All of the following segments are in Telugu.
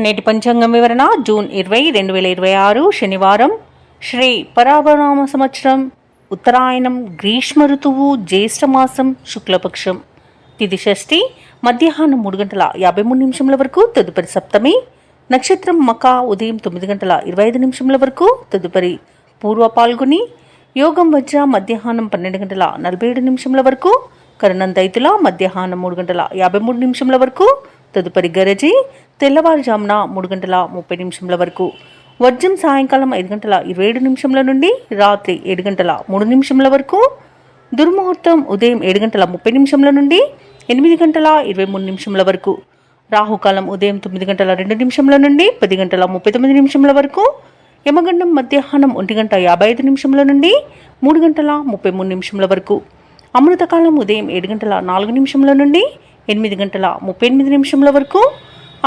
నేటి పంచాంగం వివరణ జూన్ 20, 2026 శనివారం, శ్రీ పరాభనామ సంవత్సరం, ఉత్తరాయణం, గ్రీష్మ ఋతువు, జ్యేష్ఠమాసం, శుక్లపక్షం, తిథి షష్ఠి, మధ్యాహ్నం 3:53 వరకు, తదుపరి సప్తమి, నక్షత్రం మక, ఉదయం 9:25 వరకు, తదుపరి పూర్వ పాల్గొని, యోగం వజ్ర, మధ్యాహ్నం 12:47 వరకు, కరణం దైతుల, మధ్యాహ్నం 3:53 వరకు, తదుపరి గరజి, తెల్లవారుజామున 3:30 వరకు, వర్జం సాయంకాలం 5:27 నుండి రాత్రి 7:03 వరకు, దుర్ముహూర్తం ఉదయం 7:30 నుండి 8:23 వరకు, రాహుకాలం ఉదయం 9:02 నుండి 10:39 వరకు, యమగండం మధ్యాహ్నం 1:55 నుండి 3:33 వరకు, అమృతకాలం ఉదయం 7:04 నుండి 8:38 వరకు,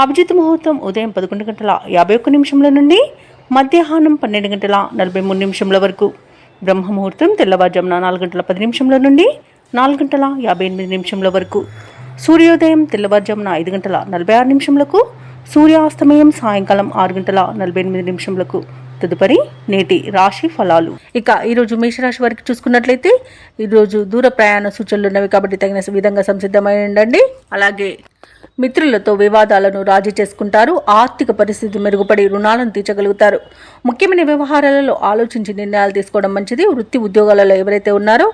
అభిజిత్ ముహూర్తం ఉదయం 11:51 నుండి మధ్యాహ్నం 12:43 వరకు, బ్రహ్మ ముహూర్తం తెల్లవారుజామున 4:10 నుండి 4:58 వరకు, సూర్యోదయం తెల్లవారుజామున 5:46, సూర్యాస్తమయం సాయంకాలం 6:48. తదుపరి నేటి రాశి ఫలాలు. ఇక ఈరోజు మేషరాశి వారికి చూసుకున్నట్లయితే ఈరోజు దూర ప్రయాణ సూచనలు ఉన్నవి కాబట్టి తగిన విధంగా సంసిద్ధమై ఉండండి. అలాగే మిత్రులతో వివాదాలను రాజీ చేసుకుంటారు. ఆర్థిక పరిస్థితి మెరుగుపడి రుణాలను తీర్చగలుగుతారు. ముఖ్యమైన వ్యవహారాలలో ఆలోచించి నిర్ణయాలు తీసుకోవడం మంచిది. వృత్తి ఉద్యోగాలలో ఎవరైతే ఉన్నారో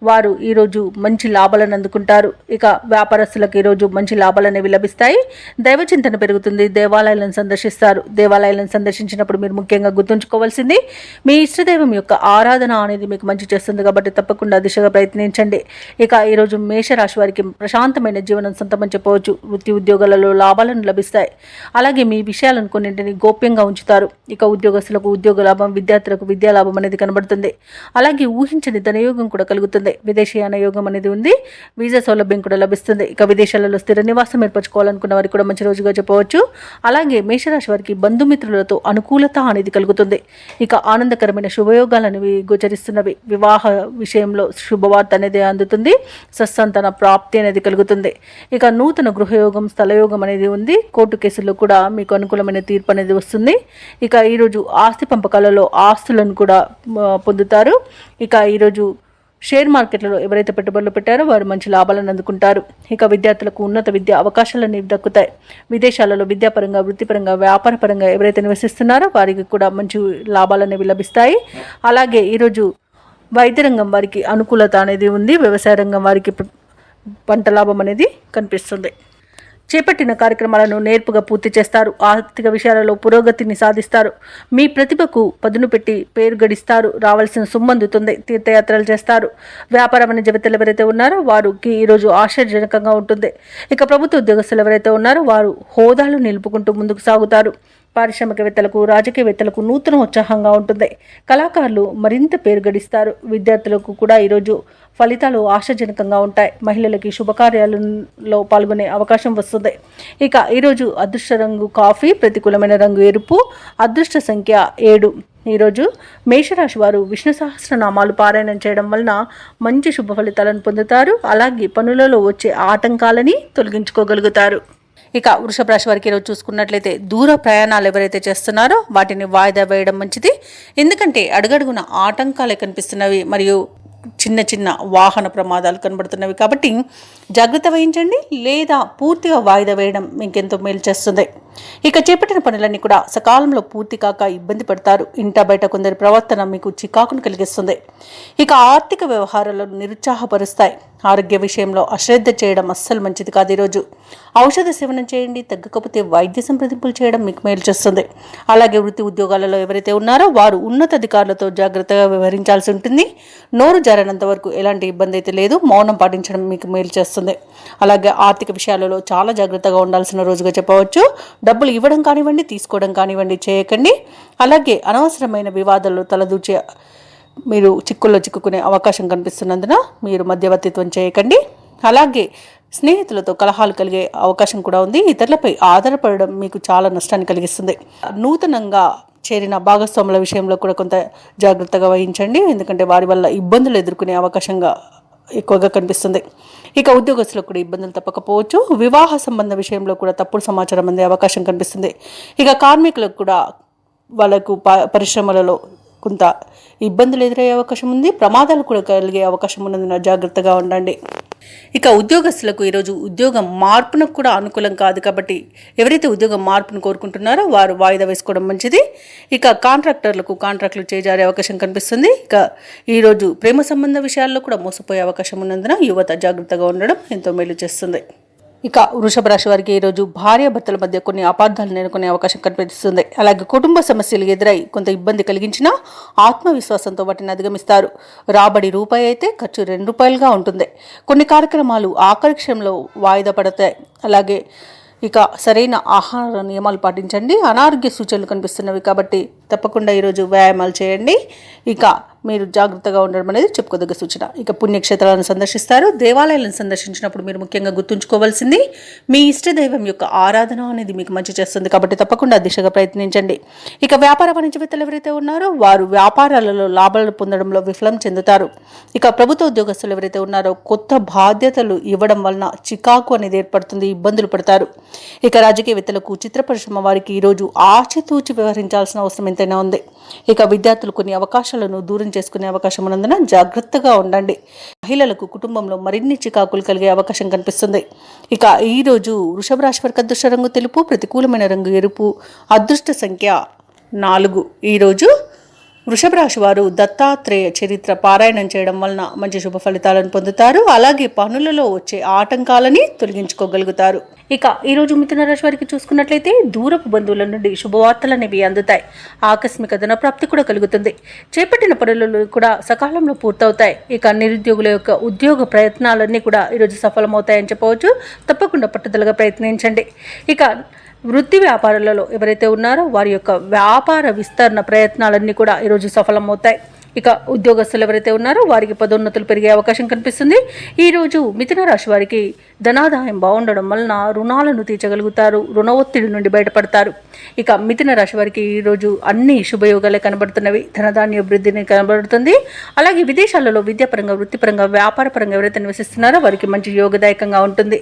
వారు ఈరోజు మంచి లాభాలను అందుకుంటారు. ఇక వ్యాపారస్తులకు ఈరోజు మంచి లాభాలు అనేవి లభిస్తాయి. దైవచింతన పెరుగుతుంది. దేవాలయాలను సందర్శిస్తారు. దేవాలయాలను సందర్శించినప్పుడు మీరు ముఖ్యంగా గుర్తుంచుకోవాల్సింది మీ ఇష్టదైవం యొక్క ఆరాధన అనేది మీకు మంచి చేస్తుంది కాబట్టి తప్పకుండా దిశగా ప్రయత్నించండి. ఇక ఈరోజు మేషరాశి వారికి ప్రశాంతమైన జీవనం సొంతమని చెప్పవచ్చు. వృత్తి ఉద్యోగాలలో లాభాలను లభిస్తాయి. అలాగే మీ విషయాలను కొన్నింటిని గోప్యంగా ఉంచుతారు. ఇక ఉద్యోగస్తులకు ఉద్యోగ లాభం, విద్యార్థులకు విద్యా లాభం అనేది కనబడుతుంది. అలాగే ఊహించని ధనయోగం కూడా కలుగుతుంది. విదేశీయాన యోగం అనేది ఉంది. వీసా సౌలభ్యం కూడా లభిస్తుంది. ఇక విదేశాలలో స్థిర నివాసం ఏర్పరచుకోవాలనుకున్న వారికి కూడా మంచి రోజుగా చెప్పవచ్చు. అలాగే మేషరాశి వారికి బంధుమిత్రులతో అనుకూలత అనేది కలుగుతుంది. ఇక ఆనందకరమైన శుభయోగాలు అనేవి గోచరిస్తున్నవి. వివాహ విషయంలో శుభవార్త అనేది అందుతుంది. సత్సంతాన ప్రాప్తి అనేది కలుగుతుంది. ఇక నూతన గృహయోగం, స్థలయోగం అనేది ఉంది. కోర్టు కేసుల్లో కూడా మీకు అనుకూలమైన తీర్పు అనేది వస్తుంది. ఇక ఈరోజు ఆస్తి పంపకాలలో ఆస్తులను కూడా పొందుతారు. ఇక ఈరోజు షేర్ మార్కెట్లలో ఎవరైతే పెట్టుబడులు పెట్టారో వారు మంచి లాభాలను అందుకుంటారు. ఇక విద్యార్థులకు ఉన్నత విద్యా అవకాశాలు అనేవి దక్కుతాయి. విదేశాలలో విద్యాపరంగా, వృత్తిపరంగా, వ్యాపారపరంగా ఎవరైతే నివసిస్తున్నారో వారికి కూడా మంచి లాభాలు అనేవి లభిస్తాయి. అలాగే ఈరోజు వైద్య రంగం వారికి అనుకూలత అనేది ఉంది. వ్యవసాయ రంగం వారికి పంట లాభం అనేది కనిపిస్తుంది. చేపట్టిన కార్యక్రమాలను నేర్పుగా పూర్తి చేస్తారు. ఆర్థిక విషయాలలో పురోగతిని సాధిస్తారు. మీ ప్రతిభకు పదును పెట్టి పేరు గడిస్తారు. రావాల్సిన సొమ్ము అందుతుంది. తీర్థయాత్రలు చేస్తారు. వ్యాపార వాణిజ్యవేత్తలు ఎవరైతే ఉన్నారో వారికి ఈరోజు ఆశ్చర్యజనకంగా ఉంటుంది. ఇక ప్రభుత్వ ఉద్యోగస్తులు ఎవరైతే ఉన్నారో వారు హోదాలు నిలుపుకుంటూ ముందుకు సాగుతారు. పారిశ్రామికవేత్తలకు, రాజకీయవేత్తలకు నూతన ఉత్సాహంగా ఉంటుంది. కళాకారులు మరింత పేరు గడిస్తారు. విద్యార్థులకు కూడా ఈరోజు ఫలితాలు ఆశాజనకంగా ఉంటాయి. మహిళలకి శుభకార్యాలలో పాల్గొనే అవకాశం వస్తుంది. ఇక ఈరోజు అదృష్ట రంగు కాఫీ, ప్రతికూలమైన రంగు ఎరుపు, అదృష్ట సంఖ్య 7. ఈరోజు మేషరాశి వారు విష్ణు సహస్రనామాలు పారాయణం చేయడం వలన మంచి శుభ ఫలితాలను పొందుతారు. అలాగే పనులలో వచ్చే ఆటంకాలని తొలగించుకోగలుగుతారు. ఇక వృషభ రాశి వారికి ఈరోజు చూసుకున్నట్లయితే దూర ప్రయాణాలు ఎవరైతే చేస్తున్నారో వాటిని వాయిదా వేయడం మంచిది. ఎందుకంటే అడుగడుగున ఆటంకాలే కనిపిస్తున్నవి మరియు చిన్న చిన్న వాహన ప్రమాదాలు కనబడుతున్నవి కాబట్టి జాగ్రత్త వహించండి. లేదా పూర్తిగా వాయిదా వేయడం మీకెంతో మేలు చేస్తుంది. ఇక చేపట్టిన పనులన్నీ కూడా సకాలంలో పూర్తి కాక ఇబ్బంది పడతారు. ఇంట బయట కొందరి ప్రవర్తన మీకు చికాకును కలిగిస్తుంది. ఇక ఆర్థిక వ్యవహారాలను నిరుత్సాహపరుస్తాయి. ఆరోగ్య విషయంలో అశ్రద్ధ చేయడం అస్సలు మంచిది కాదు. ఈరోజు ఔషధ సేవనం చేయండి. తగ్గకపోతే వైద్య సంప్రదింపులు చేయడం మీకు మేలు చేస్తుంది. అలాగే వృత్తి ఉద్యోగాలలో ఎవరైతే ఉన్నారో వారు ఉన్నతాధికారులతో జాగ్రత్తగా వ్యవహరించాల్సి ఉంటుంది. నోరు జారినంత వరకు ఎలాంటి ఇబ్బంది అయితే లేదు. మౌనం పాటించడం మీకు మేలు చేస్తుంది. అలాగే ఆర్థిక విషయాలలో చాలా జాగ్రత్తగా ఉండాల్సిన రోజుగా చెప్పవచ్చు. డబ్బులు ఇవ్వడం కానివ్వండి, తీసుకోవడం కానివ్వండి చేయకండి. అలాగే అనవసరమైన వివాదాల్లో తలదూచే మీరు చిక్కుల్లో చిక్కుకునే అవకాశం కనిపిస్తున్నందున మీరు మధ్యవర్తిత్వం చేయకండి. అలాగే స్నేహితులతో కలహాలు కలిగే అవకాశం కూడా ఉంది. ఇతరులపై ఆధారపడడం మీకు చాలా నష్టాన్ని కలిగిస్తుంది. నూతనంగా చేరిన భాగస్వాముల విషయంలో కూడా కొంత జాగ్రత్తగా వహించండి. ఎందుకంటే వారి వల్ల ఇబ్బందులు ఎదుర్కొనే అవకాశంగా ఎక్కువగా కనిపిస్తుంది. ఇక ఉద్యోగస్తులకు కూడా ఇబ్బందులు తప్పకపోవచ్చు. వివాహ సంబంధ విషయంలో కూడా తప్పుడు సమాచారం అందే అవకాశం కనిపిస్తుంది. ఇక కార్మికులకు కూడా వాళ్ళకు పరిశ్రమలలో కొంత ఇబ్బందులు ఎదురయ్యే అవకాశం ఉంది. ప్రమాదాలు కూడా కలిగే అవకాశం ఉన్నందున జాగ్రత్తగా ఉండండి. ఇక ఉద్యోగస్తులకు ఈరోజు ఉద్యోగం మార్పునకు కూడా అనుకూలం కాదు కాబట్టి ఎవరైతే ఉద్యోగం మార్పును కోరుకుంటున్నారో వారు వాయిదా వేసుకోవడం మంచిది. ఇక కాంట్రాక్టులు చేజారే అవకాశం కనిపిస్తుంది. ఇక ఈరోజు ప్రేమ సంబంధ విషయాల్లో కూడా మోసపోయే అవకాశం ఉన్నందున యువత జాగ్రత్తగా ఉండడం ఎంతో మేలు చేస్తుంది. ఇక వృషభ రాశి వారికి ఈరోజు భార్యాభర్తల మధ్య కొన్ని అపార్థాలు నెలకొనే అవకాశం కనిపిస్తుంది. అలాగే కుటుంబ సమస్యలు ఎదురై కొంత ఇబ్బంది కలిగించినా ఆత్మవిశ్వాసంతో వాటిని అధిగమిస్తారు. రాబడి రూపాయి అయితే ఖర్చు ₹2గా ఉంటుంది. కొన్ని కార్యక్రమాలు ఆఖరి క్షణంలో వాయిదా పడతాయి. అలాగే ఇక సరైన ఆహార నియమాలు పాటించండి. అనారోగ్య సూచనలు కనిపిస్తున్నవి కాబట్టి తప్పకుండా ఈరోజు వ్యాయామాలు చేయండి. ఇక మీరు జాగ్రత్తగా ఉండడం అనేది చెప్పుకోదగ్గ సూచన. ఇక పుణ్యక్షేత్రాలను సందర్శిస్తారు. దేవాలయాలను సందర్శించినప్పుడు మీరు ముఖ్యంగా గుర్తుంచుకోవాల్సింది మీ ఇష్టదైవం యొక్క ఆరాధన అనేది మీకు మంచి చేస్తుంది కాబట్టి తప్పకుండా దిశగా ప్రయత్నించండి. ఇక వ్యాపార వాణిజ్యవేత్తలు ఎవరైతే ఉన్నారో వారు వ్యాపారాలలో లాభాలు పొందడంలో విఫలం చెందుతారు. ఇక ప్రభుత్వ ఉద్యోగస్తులు ఎవరైతే ఉన్నారో కొత్త బాధ్యతలు ఇవ్వడం వలన చికాకు అనేది ఏర్పడుతుంది, ఇబ్బందులు పడతారు. ఇక రాజకీయవేత్తలకు, చిత్ర పరిశ్రమ వారికి ఈరోజు ఆచితూచి వ్యవహరించాల్సిన అవసరం ఎంతైనా ఉంది. ఇక విద్యార్థులు కొన్ని అవకాశాలను దూరం చేసుకునే అవకాశం ఉన్నందున జాగ్రత్తగా ఉండండి. మహిళలకు కుటుంబంలో మరిన్ని చికాకులు కలిగే అవకాశం కనిపిస్తుంది. ఇక ఈరోజు వృషభ రాశి వారికి అదృష్ట రంగు తెలుపు, ప్రతికూలమైన రంగు ఎరుపు, అదృష్ట సంఖ్య 4. ఈరోజు వృషభ రాశి వారు దత్తాత్రేయ చరిత్ర పారాయణం చేయడం వలన మంచి శుభ ఫలితాలను పొందుతారు. అలాగే పనులలో వచ్చే ఆటంకాలని తొలగించుకోగలుగుతారు. ఇక ఈరోజు మిథున రాశి వారికి చూసుకున్నట్లయితే దూరపు బంధువుల నుండి శుభవార్తలు అనేవి అందుతాయి. ఆకస్మిక ధన ప్రాప్తి కూడా కలుగుతుంది. చేపట్టిన పనులు కూడా సకాలంలో పూర్తవుతాయి. ఇక నిరుద్యోగుల యొక్క ఉద్యోగ ప్రయత్నాలన్నీ కూడా ఈరోజు సఫలమవుతాయని చెప్పవచ్చు. తప్పకుండా పట్టుదలగా ప్రయత్నించండి. ఇక వృత్తి వ్యాపారాలలో ఎవరైతే ఉన్నారో వారి యొక్క వ్యాపార విస్తరణ ప్రయత్నాలన్నీ కూడా ఈరోజు సఫలమవుతాయి. ఇక ఉద్యోగస్తులు ఎవరైతే ఉన్నారో వారికి పదోన్నతులు పెరిగే అవకాశం కనిపిస్తుంది. ఈరోజు మిథున రాశి వారికి ధనాదాయం బాగుండడం వలన రుణాలను తీర్చగలుగుతారు, రుణ ఒత్తిడి నుండి బయటపడతారు. ఇక మిథున రాశి వారికి ఈరోజు అన్ని శుభయోగాలే కనబడుతున్నవి. ధనధాన్య అభివృద్ధిని కనబడుతుంది. అలాగే విదేశాలలో విద్యాపరంగా, వృత్తిపరంగా, వ్యాపారపరంగా ఎవరైతే నివసిస్తున్నారో వారికి మంచి యోగదాయకంగా ఉంటుంది.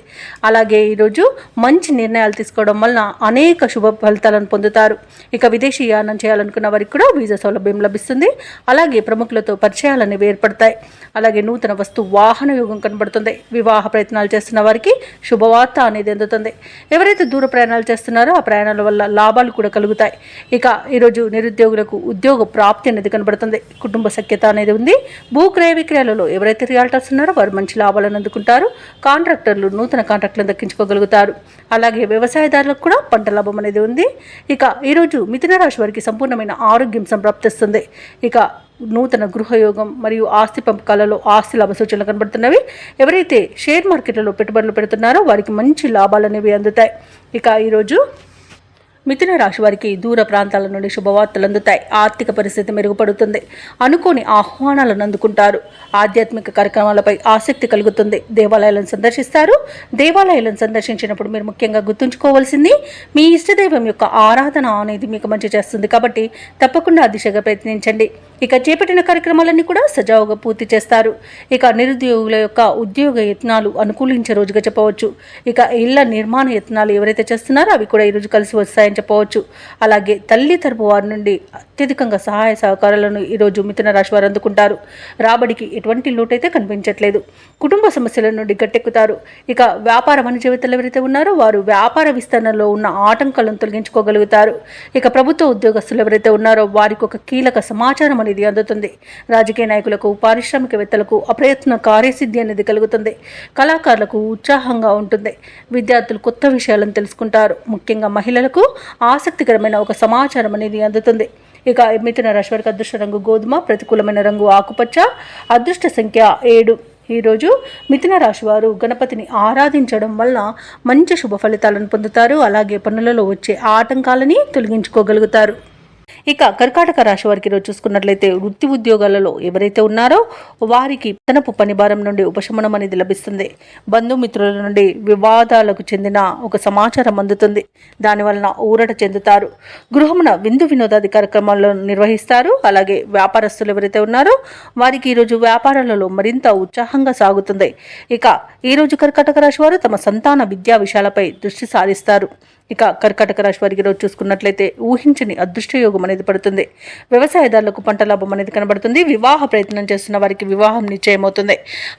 అలాగే ఈరోజు మంచి నిర్ణయాలు తీసుకోవడం వలన అనేక శుభ ఫలితాలను పొందుతారు. ఇక విదేశీ యానం చేయాలనుకున్న వారికి కూడా వీసా సౌలభ్యం లభిస్తుంది. అలాగే ప్రముఖులతో పరిచయాలు అనేవి ఏర్పడతాయి. అలాగే నూతన వస్తు వాహన యోగం కనబడుతుంది. వివాహ ప్రయత్నాలు చేస్తున్న వారికి శుభవార్త అనేది అందుతుంది. ఎవరైతే దూర ప్రయాణాలు చేస్తున్నారో ఆ ప్రయాణాల వల్ల లాభాలు కూడా కలుగుతాయి. ఇక ఈరోజు నిరుద్యోగులకు ఉద్యోగ ప్రాప్తి అనేది కనబడుతుంది. కుటుంబ సఖ్యత అనేది ఉంది. భూ క్రయ విక్రయాలలో ఎవరైతే రియాల్టర్స్ ఉన్నారో వారు మంచి లాభాలను అందుకుంటారు. కాంట్రాక్టర్లు నూతన కాంట్రాక్టులను దక్కించుకోగలుగుతారు. అలాగే వ్యవసాయదారులకు కూడా పంట లాభం అనేది ఉంది. ఇక ఈరోజు మిథున రాశి వారికి సంపూర్ణమైన ఆరోగ్యం సంప్రాప్తిస్తుంది. ఇక నూతన గృహయోగం మరియు ఆస్తి పంపకాలలో ఆస్తి లాభ సూచనలు కనబడుతున్నవి. ఎవరైతే షేర్ మార్కెట్లలో పెట్టుబడులు పెడుతున్నారో వారికి మంచి లాభాలు అనేవి అందుతాయి. ఇక ఈరోజు మిథున రాశి వారికి దూర ప్రాంతాల నుండి శుభవార్తలు అందుతాయి. ఆర్థిక పరిస్థితి మెరుగుపడుతుంది. అనుకోని ఆహ్వానాలను అందుకుంటారు. ఆధ్యాత్మిక కార్యక్రమాలపై ఆసక్తి కలుగుతుంది. దేవాలయాలను సందర్శిస్తారు. దేవాలయాలను సందర్శించినప్పుడు మీరు ముఖ్యంగా గుర్తుంచుకోవాల్సింది మీ ఇష్టదైవం యొక్క ఆరాధన అనేది మీకు మంచి చేస్తుంది కాబట్టి తప్పకుండా ఆ దిశగా ప్రయత్నించండి. ఇక చేపట్టిన కార్యక్రమాలన్నీ కూడా సజావుగా పూర్తి చేస్తారు. ఇక నిరుద్యోగుల యొక్క ఉద్యోగ యత్నాలు అనుకూలించే రోజుగా చెప్పవచ్చు. ఇక ఇళ్ల నిర్మాణ యత్నాలు ఎవరైతే చేస్తున్నారో అవి కూడా ఈరోజు కలిసి వస్తాయని చెప్పవచ్చు. అలాగే తల్లి తరపు వారి నుండి అత్యధికంగా సహాయ సహకారాలను ఈరోజు మిథున రాశి వారు అందుకుంటారు. రాబడికి ఎటువంటి లోటైతే కనిపించట్లేదు. కుటుంబ సమస్యల నుండి గట్టెక్కుతారు. ఇక వ్యాపార వాణిజ్యవేత్తలు ఎవరైతే ఉన్నారో వారు వ్యాపార విస్తరణలో ఉన్న ఆటంకాలను తొలగించుకోగలుగుతారు. ఇక ప్రభుత్వ ఉద్యోగస్తులు ఎవరైతే ఉన్నారో వారికి ఒక కీలక సమాచారం అనేది అందుతుంది. రాజకీయ నాయకులకు, పారిశ్రామికవేత్తలకు అప్రయత్న కార్యసిద్ధి అనేది కలుగుతుంది. కళాకారులకు ఉత్సాహంగా ఉంటుంది. విద్యార్థులు కొత్త విషయాలను తెలుసుకుంటారు. ముఖ్యంగా మహిళలకు ఆసక్తికరమైన ఒక సమాచారం అనేది అందుతుంది. ఇక మిథున రాశి వారికి అదృష్ట రంగు గోధుమ, ప్రతికూలమైన రంగు ఆకుపచ్చ, అదృష్ట సంఖ్య 7. ఈరోజు మిథున రాశి వారు గణపతిని ఆరాధించడం వల్ల మంచి శుభ ఫలితాలను పొందుతారు. అలాగే పనులలో వచ్చే ఆటంకాలని తొలగించుకోగలుగుతారు. ఇక కర్కాటక రాశి వారికి ఈరోజు చూసుకున్నట్లయితే వృత్తి ఉద్యోగాలలో ఎవరైతే ఉన్నారో వారికి తనపు పని భారం నుండి ఉపశమనం అనేది లభిస్తుంది. బంధుమిత్రుల నుండి వివాదాలకు చెందిన ఒక సమాచారం అందుతుంది. దానివలన ఊరట చెందుతారు. గృహమున విందు వినోదాది కార్యక్రమాలను నిర్వహిస్తారు. అలాగే వ్యాపారస్తులు ఎవరైతే ఉన్నారో వారికి ఈరోజు వ్యాపారాలలో మరింత ఉత్సాహంగా సాగుతుంది. ఇక ఈరోజు కర్కాటక రాశి వారు తమ సంతాన విద్యా విషయాలపై దృష్టి సారిస్తారు. ఇక కర్కాటక రాశి వారికి ఈరోజు చూసుకున్నట్లయితే ఊహించని అదృష్టయోగం అనేది పడుతుంది. వ్యవసాయదారులకు పంట లాభం అనేది కనబడుతుంది. వివాహ ప్రయత్నం చేస్తున్న వారికి వివాహం నిశ్చయమవుతుంది.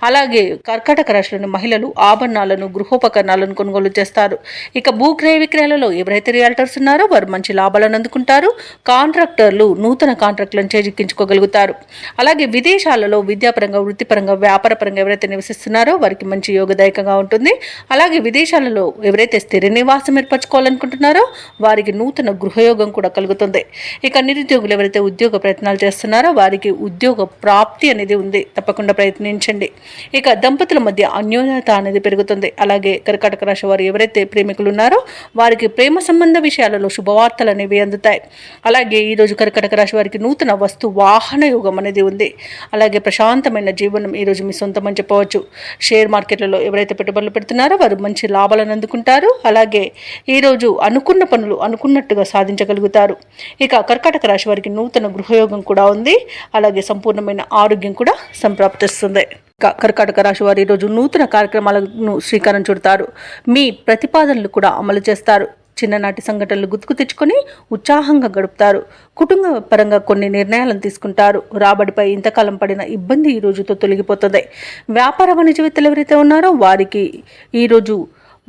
అలాగే కర్కాటక రాశిలోని మహిళలు ఆభరణాలను గృహోపకరణాలను కొనుగోలు చేస్తారు. ఇక భూక్రయ విక్రయాలలో ఎవరైతే రియాల్టర్స్ ఉన్నారో వారు మంచి లాభాలను అందుకుంటారు. కాంట్రాక్టర్లు నూతన కాంట్రాక్టులను చేజిక్కించుకోగలుగుతారు. అలాగే విదేశాలలో విద్యాపరంగా వృత్తిపరంగా వ్యాపారపరంగా ఎవరైతే నివసిస్తున్నారో వారికి మంచి యోగదాయకంగా ఉంటుంది. అలాగే విదేశాలలో ఎవరైతే స్థిర నివాసం ఏర్పరచుకోవాలనుకుంటున్నారో వారికి నూతన గృహయోగం కూడా కలుగుతుంది. ఇక నిరుద్యోగులు ఎవరైతే ఉద్యోగ ప్రయత్నాలు చేస్తున్నారో వారికి ఉద్యోగ ప్రాప్తి అనేది ఉంది. తప్పకుండా ప్రయత్నించండి. ఇక దంపతుల మధ్య అన్యోన్యత అనేది పెరుగుతుంది. అలాగే కర్కాటక రాశి వారు ఎవరైతే ప్రేమికులు ఉన్నారో వారికి ప్రేమ సంబంధ విషయాలలో శుభవార్తలు అనేవి అందుతాయి. అలాగే ఈరోజు కర్కాటక రాశి వారికి నూతన వస్తు వాహన యోగం అనేది ఉంది. అలాగే ప్రశాంతమైన జీవనం ఈరోజు మీ సొంతం అని చెప్పవచ్చు. షేర్ మార్కెట్లలో ఎవరైతే పెట్టుబడులు పెడుతున్నారో వారు మంచి లాభాలను అందుకుంటారు. అలాగే ఈరోజు అనుకున్న పనులు అనుకున్నట్టుగా సాధించగలుగుతారు. ఇక కర్కాటక రాశి వారికి నూతన గృహయోగం కూడా ఉంది. అలాగే సంపూర్ణమైన ఆరోగ్యం కూడా సంప్రాప్తిస్తుంది. కర్కాటక రాశి వారు ఈరోజు నూతన కార్యక్రమాలను శ్రీకారం చుడతారు. మీ ప్రతిపాదనలు కూడా అమలు చేస్తారు. చిన్ననాటి సంఘటనలు గుర్తుకు తెచ్చుకొని ఉత్సాహంగా గడుపుతారు. కుటుంబ పరంగా కొన్ని నిర్ణయాలను తీసుకుంటారు. రాబడిపై ఇంతకాలం పడిన ఇబ్బంది ఈ రోజుతో తొలగిపోతుంది. వ్యాపార వాణిజ్యవేత్తలు ఎవరైతే ఉన్నారో వారికి ఈరోజు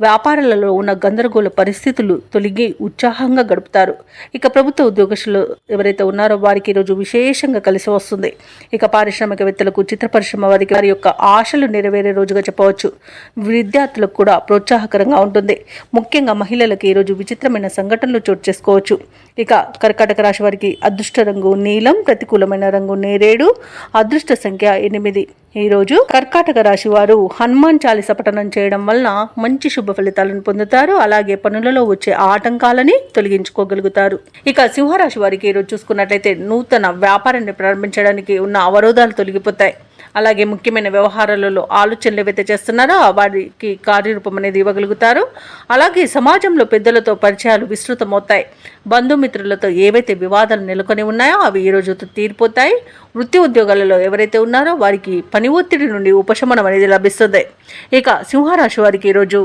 వ్యాపారాలలో ఉన్న గందరగోళ పరిస్థితులు తొలగి ఉత్సాహంగా గడుపుతారు. ఇక ప్రభుత్వ ఉద్యోగస్తులు ఎవరైతే ఉన్నారో వారికి ఈరోజు విశేషంగా కలిసి వస్తుంది. ఇక పారిశ్రామికవేత్తలకు చిత్ర పరిశ్రమ వారికి వారి యొక్క ఆశలు నెరవేరే రోజుగా చెప్పవచ్చు. విద్యార్థులకు కూడా ప్రోత్సాహకరంగా ఉంటుంది. ముఖ్యంగా మహిళలకు ఈరోజు విచిత్రమైన సంఘటనలు చోటు చేసుకోవచ్చు. ఇక కర్కాటక రాశి వారికి అదృష్ట రంగు నీలం, ప్రతికూలమైన రంగు నేరేడు, అదృష్ట సంఖ్య 8. ఈరోజు కర్కాటక రాశి వారు హనుమాన్ చాలీస పఠనం చేయడం వలన మంచి శుభ ఫలితాలను పొందుతారు. అలాగే పనులలో వచ్చే ఆటంకాలని తొలగించుకోగలుగుతారు. ఇక సింహరాశి వారికి ఈరోజు చూసుకున్నట్లయితే నూతన వ్యాపారాన్ని ప్రారంభించడానికి ఉన్న అవరోధాలు తొలగిపోతాయి. అలాగే ముఖ్యమైన వ్యవహారాలలో ఆలోచనలు ఏవైతే చేస్తున్నారో వారికి కార్యరూపం అనేది ఇవ్వగలుగుతారు. అలాగే సమాజంలో పెద్దలతో పరిచయాలు విస్తృతమవుతాయి. బంధుమిత్రులతో ఏవైతే వివాదాలు నెలకొని ఉన్నాయో అవి ఈ రోజు తీరిపోతాయి. వృత్తి ఉద్యోగాలలో ఎవరైతే ఉన్నారో వారికి పని ఒత్తిడి నుండి ఉపశమనం అనేది లభిస్తుంది. ఇక సింహరాశి వారికి ఈరోజు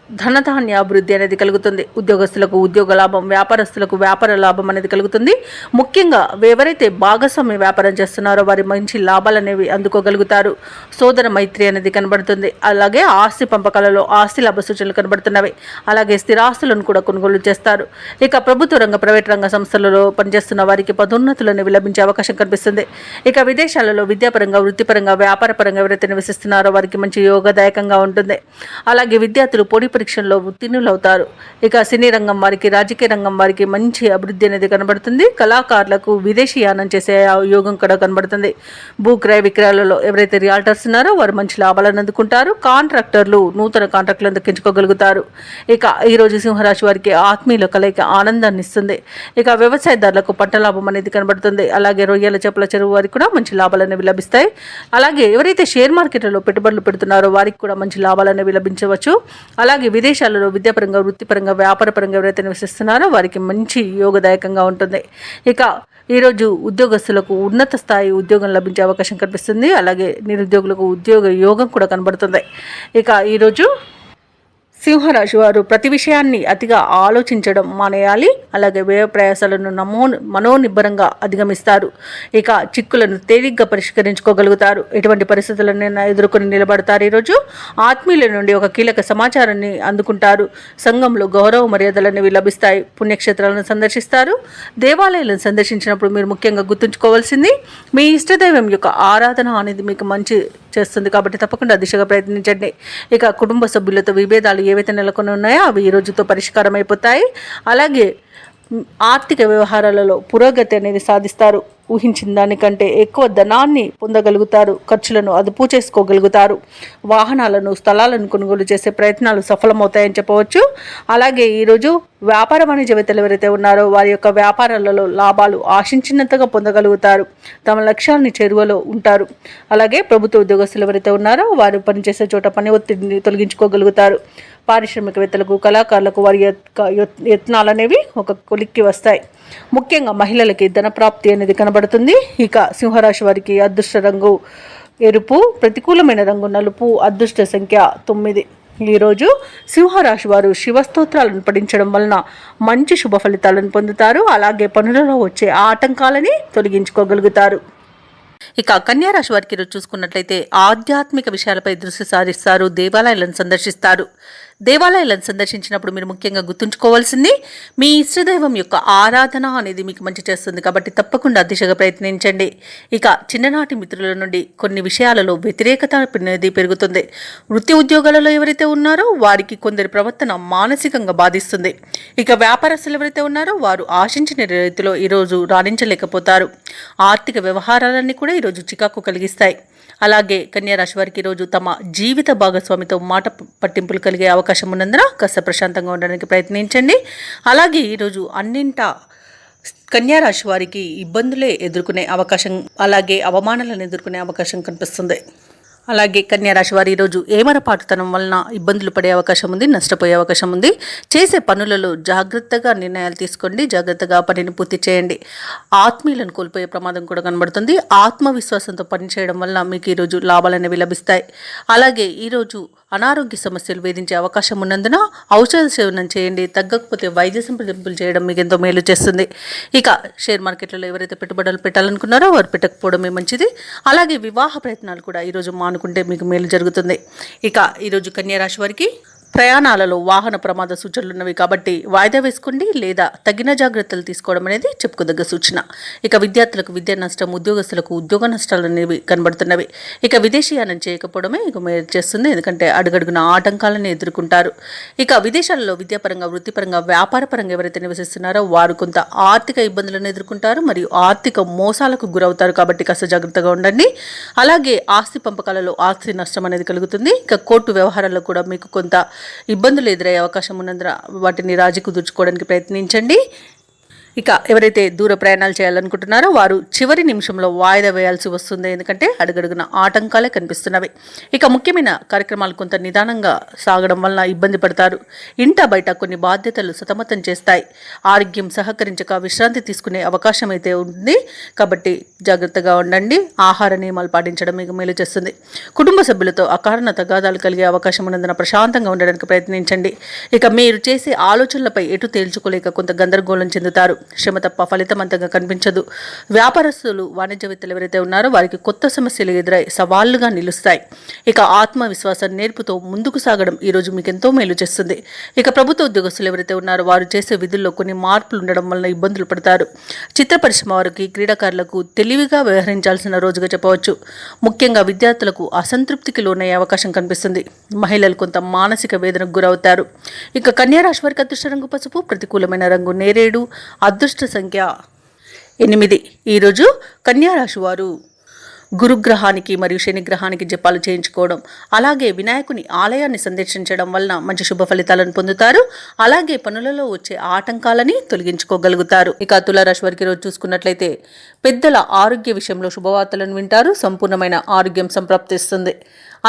ధనధాన్య అభివృద్ధి అనేది కలుగుతుంది. ఉద్యోగస్తులకు ఉద్యోగ లాభం, వ్యాపారస్తులకు వ్యాపార లాభం అనేది కలుగుతుంది. ముఖ్యంగా ఎవరైతే భాగస్వామ్య వ్యాపారం చేస్తున్నారో వారి మంచి లాభాలు అనేవి అందుకోగలుగుతారు. సోదర మైత్రి అనేది కనబడుతుంది. అలాగే ఆస్తి పంపకాలలో ఆస్తి లాభ సూచనలు కనబడుతున్నవి. అలాగే స్థిరాస్తులను కూడా కొనుగోలు చేస్తారు. ఇక ప్రభుత్వ రంగ ప్రైవేట్ రంగ సంస్థలలో పనిచేస్తున్న వారికి పదోన్నతులు అనేవి లభించే అవకాశం కనిపిస్తుంది. ఇక విదేశాలలో విద్యాపరంగా వృత్తిపరంగా వ్యాపారపరంగా ఎవరైతే నివసిస్తున్నారో వారికి మంచి యోగదాయకంగా ఉంటుంది. అలాగే విద్యార్థులు పోటీ పరీక్షల్లో ఉత్తీర్ణులవుతారు. ఇక సినీ రంగం వారికి రాజకీయ రంగం వారికి మంచి అభివృద్ధి అనేది కనబడుతుంది. కళాకారులకు విదేశీ యానం చేసే యోగం కూడా కనబడుతుంది. భూక్రయ విక్రయాలలో ఎవరైతే రియాల్టర్స్ ఉన్నారో వారు మంచి లాభాలను అందుకుంటారు. కాంట్రాక్టర్లు నూతన కాంట్రాక్టులను దక్కించుకోగలుగుతారు. ఇక ఈరోజు సింహరాశి వారికి ఆత్మీయుల కలయిక ఆనందాన్ని ఇస్తుంది. ఇక వ్యవసాయదారులకు పంట లాభం అనేది కనబడుతుంది. అలాగే రొయ్యల చేపల చెరువు వారికి కూడా మంచి లాభాలు అనేవి లభిస్తాయి. అలాగే ఎవరైతే షేర్ మార్కెట్లలో పెట్టుబడులు పెడుతున్నారో వారికి కూడా మంచి లాభాలు అనేవి లభించవచ్చు. అలాగే విదేశాలలో విద్యాపరంగా వృత్తిపరంగా వ్యాపారపరంగా ఎవరైతే నివసిస్తున్నారో వారికి మంచి యోగదాయకంగా ఉంటుంది. ఇక ఈరోజు ఉద్యోగస్తులకు ఉన్నత స్థాయి ఉద్యోగం లభించే అవకాశం కనిపిస్తుంది. అలాగే నిరుద్యోగులకు ఉద్యోగ యోగం కూడా కనబడుతుంది. ఇక ఈరోజు సింహరాశి వారు ప్రతి విషయాన్ని అతిగా ఆలోచించడం మానేయాలి. అలాగే వ్యయ ప్రయాసాలను మనోనిబ్బరంగా అధిగమిస్తారు. ఇక చిక్కులను తేలిగ్గా పరిష్కరించుకోగలుగుతారు. ఎటువంటి పరిస్థితులను ఎదుర్కొని నిలబడతారు. ఈరోజు ఆత్మీయుల నుండి ఒక కీలక సమాచారాన్ని అందుకుంటారు. సంఘంలో గౌరవ మర్యాదలు అనేవి లభిస్తాయి. పుణ్యక్షేత్రాలను సందర్శిస్తారు. దేవాలయాలను సందర్శించినప్పుడు మీరు ముఖ్యంగా గుర్తుంచుకోవాల్సింది మీ ఇష్టదైవం యొక్క ఆరాధన అనేది మీకు మంచి చేస్తుంది. కాబట్టి తప్పకుండా దిశగా ప్రయత్నించండి. ఇక కుటుంబ సభ్యులతో విభేదాలు ఏవైతే నెలకొని ఉన్నాయో అవి ఈ రోజుతో పరిష్కారం అయిపోతాయి. అలాగే ఆర్థిక వ్యవహారాలలో పురోగతి అనేది సాధిస్తారు. ఊహించిన దానికంటే ఎక్కువ ధనాన్ని పొందగలుగుతారు. ఖర్చులను అదుపు చేసుకోగలుగుతారు. వాహనాలను, స్థలాలను కొనుగోలు చేసే ప్రయత్నాలు సఫలమవుతాయని చెప్పవచ్చు. అలాగే ఈరోజు వ్యాపార వాణిజ్యవేత్తలు ఎవరైతే ఉన్నారో వారి యొక్క వ్యాపారాలలో లాభాలు ఆశించినంతగా పొందగలుగుతారు. తమ లక్ష్యాన్ని చేరువలో ఉంటారు. అలాగే ప్రభుత్వ ఉద్యోగస్తులు ఎవరైతే ఉన్నారో వారు పనిచేసే చోట పని ఒత్తిడిని తొలగించుకోగలుగుతారు. పారిశ్రామికవేత్తలకు, కళాకారులకు వారి యత్నాలు అనేవి ఒక కొలిక్కి వస్తాయి. ముఖ్యంగా మహిళలకి ధనప్రాప్తి అనేది కనబడుతుంది. ఇక సింహరాశి వారికి అదృష్ట రంగు ఎరుపు, ప్రతికూలమైన రంగు నలుపు, అదృష్ట సంఖ్య 9. ఈరోజు సింహరాశి వారు శివస్తోత్రాలను పఠించడం వలన మంచి శుభ ఫలితాలను పొందుతారు. అలాగే పనులలో వచ్చే ఆటంకాలని తొలగించుకోగలుగుతారు. ఇక కన్యా రాశి వారికి ఈరోజు చూసుకున్నట్లయితే ఆధ్యాత్మిక విషయాలపై దృష్టి సారిస్తారు. దేవాలయాలను సందర్శిస్తారు. దేవాలయాలను సందర్శించినప్పుడు మీరు ముఖ్యంగా గుర్తుంచుకోవాల్సింది మీ ఇష్టదైవం యొక్క ఆరాధన అనేది మీకు మంచి చేస్తుంది. కాబట్టి తప్పకుండా దిశగా ప్రయత్నించండి. ఇక చిన్ననాటి మిత్రుల నుండి కొన్ని విషయాలలో వ్యతిరేకత అనేది పెరుగుతుంది. వృత్తి ఉద్యోగాలలో ఎవరైతే ఉన్నారో వారికి కొందరి ప్రవర్తన మానసికంగా బాధిస్తుంది. ఇక వ్యాపారస్తులు ఎవరైతే ఉన్నారో వారు ఆశించిన రీతిలో ఈరోజు రాణించలేకపోతారు. ఆర్థిక వ్యవహారాలన్నీ కూడా ఈరోజు చికాకు కలిగిస్తాయి. అలాగే కన్యా రాశి వారికి ఈరోజు తమ జీవిత భాగస్వామితో మాట పట్టింపులు కలిగే అవకాశం ఉన్నందున కాస్త ప్రశాంతంగా ఉండడానికి ప్రయత్నించండి. అలాగే ఈరోజు అన్నింటా కన్యా రాశి వారికి ఇబ్బందులే ఎదుర్కొనే అవకాశం, అలాగే అవమానాలను ఎదుర్కొనే అవకాశం కనిపిస్తుంది. అలాగే కన్యా రాశి వారు ఈరోజు ఏమరపాటుతనం వలన ఇబ్బందులు పడే అవకాశం ఉంది, నష్టపోయే అవకాశం ఉంది. చేసే పనులలో జాగ్రత్తగా నిర్ణయాలు తీసుకోండి. జాగ్రత్తగా పనిని పూర్తి చేయండి. ఆత్మీయులను కోల్పోయే ప్రమాదం కూడా కనబడుతుంది. ఆత్మవిశ్వాసంతో పనిచేయడం వల్ల మీకు ఈరోజు లాభాలు అనేవి లభిస్తాయి. అలాగే ఈరోజు అనారోగ్య సమస్యలు వేధించే అవకాశం ఉన్నందున ఔషధ సేవనం చేయండి. తగ్గకపోతే వైద్య సంప్రదింపులు చేయడం మీకు ఎంతో మేలు చేస్తుంది. ఇక షేర్ మార్కెట్లలో ఎవరైతే పెట్టుబడులు పెట్టాలనుకున్నారో వారు పెట్టకపోవడమే మంచిది. అలాగే వివాహ ప్రయత్నాలు కూడా ఈరోజు మానుకుంటే మీకు మేలు జరుగుతుంది. ఇక ఈరోజు కన్యా రాశి వారికి ప్రయాణాలలో వాహన ప్రమాద సూచనలు ఉన్నవి కాబట్టి వాయిదా వేసుకోండి లేదా తగిన జాగ్రత్తలు తీసుకోవడం అనేది చెప్పుకోదగ్గ సూచన. ఇక విద్యార్థులకు విద్యా నష్టం, ఉద్యోగస్తులకు ఉద్యోగ నష్టాలు అనేవి కనబడుతున్నవి. ఇక విదేశీయానం చేయకపోవడమే ఇక మేలు చేస్తుంది. ఎందుకంటే అడుగడుగున ఆటంకాలను ఎదుర్కొంటారు. ఇక విదేశాలలో విద్యాపరంగా, వృత్తిపరంగా, వ్యాపారపరంగా ఎవరైతే నివసిస్తున్నారో వారు కొంత ఆర్థిక ఇబ్బందులను ఎదుర్కొంటారు మరియు ఆర్థిక మోసాలకు గురవుతారు. కాబట్టి కాస్త జాగ్రత్తగా ఉండండి. అలాగే ఆస్తి పంపకాలలో ఆస్తి నష్టం అనేది కలుగుతుంది. ఇక కోర్టు వ్యవహారాల్లో కూడా మీకు కొంత ఇబ్బందులు ఎదురయ్యే అవకాశం ఉన్నందున వాటిని రాజీ కుదుర్చుకోవడానికి ప్రయత్నించండి. ఇక ఎవరైతే దూర ప్రయాణాలు చేయాలనుకుంటున్నారో వారు చివరి నిమిషంలో వాయిదా వేయాల్సి వస్తుంది. ఎందుకంటే అడుగడుగున ఆటంకాలే కనిపిస్తున్నవి. ఇక ముఖ్యమైన కార్యక్రమాలు కొంత నిదానంగా సాగడం వలన ఇబ్బంది పడతారు. ఇంట బయట కొన్ని బాధ్యతలు సతమతం చేస్తాయి. ఆరోగ్యం సహకరించక విశ్రాంతి తీసుకునే అవకాశం అయితే ఉంది. కాబట్టి జాగ్రత్తగా ఉండండి. ఆహార నియమాలు పాటించడం మీకు మేలు చేస్తుంది. కుటుంబ సభ్యులతో అకారణ తగాదాలు కలిగే అవకాశం ఉన్నందున ప్రశాంతంగా ఉండడానికి ప్రయత్నించండి. ఇక మీరు చేసే ఆలోచనలపై ఎటు తేల్చుకోలేక కొంత గందరగోళం చెందుతారు. శ్రమ తప్ప ఫలితం అంతగా కనిపించదు. వ్యాపారస్తులు, వాణిజ్యవేత్తలు ఎవరైతే ఉన్నారో వారికి కొత్త సమస్యలు ఎదురై సవాళ్లుగా నిలుస్తాయి. ఇక ఆత్మవిశ్వాసం నేర్పుతో ముందుకు సాగడం ఈరోజు మీకు ఎంతో మేలు చేస్తుంది. ఇక ప్రభుత్వ ఉద్యోగస్తులు ఎవరైతే ఉన్నారో వారు చేసే విధుల్లో కొన్ని మార్పులు ఉండడం వలన ఇబ్బందులు పడతారు. చిత్ర పరిశ్రమ వారికి, క్రీడాకారులకు తెలివిగా వ్యవహరించాల్సిన రోజుగా చెప్పవచ్చు. ముఖ్యంగా విద్యార్థులకు అసంతృప్తికి లోనయ్యే అవకాశం కనిపిస్తుంది. మహిళలు కొంత మానసిక వేదనకు గురవుతారు. ఇక కన్యా రాశి వారికి అదృష్ట రంగు పసుపు, ప్రతికూలమైన రంగు నేరేడు, అదృష్ట సంఖ్య 8. ఈరోజు కన్యా రాశి వారు గురుగ్రహానికి మరియు శనిగ్రహానికి జపాలు చేయించుకోవడం, అలాగే వినాయకుని ఆలయాన్ని సందర్శించడం వలన మంచి శుభ ఫలితాలను పొందుతారు. అలాగే పనులలో వచ్చే ఆటంకాలని తొలగించుకోగలుగుతారు. ఇక తులారాశి వారికి రోజు చూసుకున్నట్లయితే పెద్దల ఆరోగ్య విషయంలో శుభవార్తలను వింటారు. సంపూర్ణమైన ఆరోగ్యం సంప్రాప్తిస్తుంది.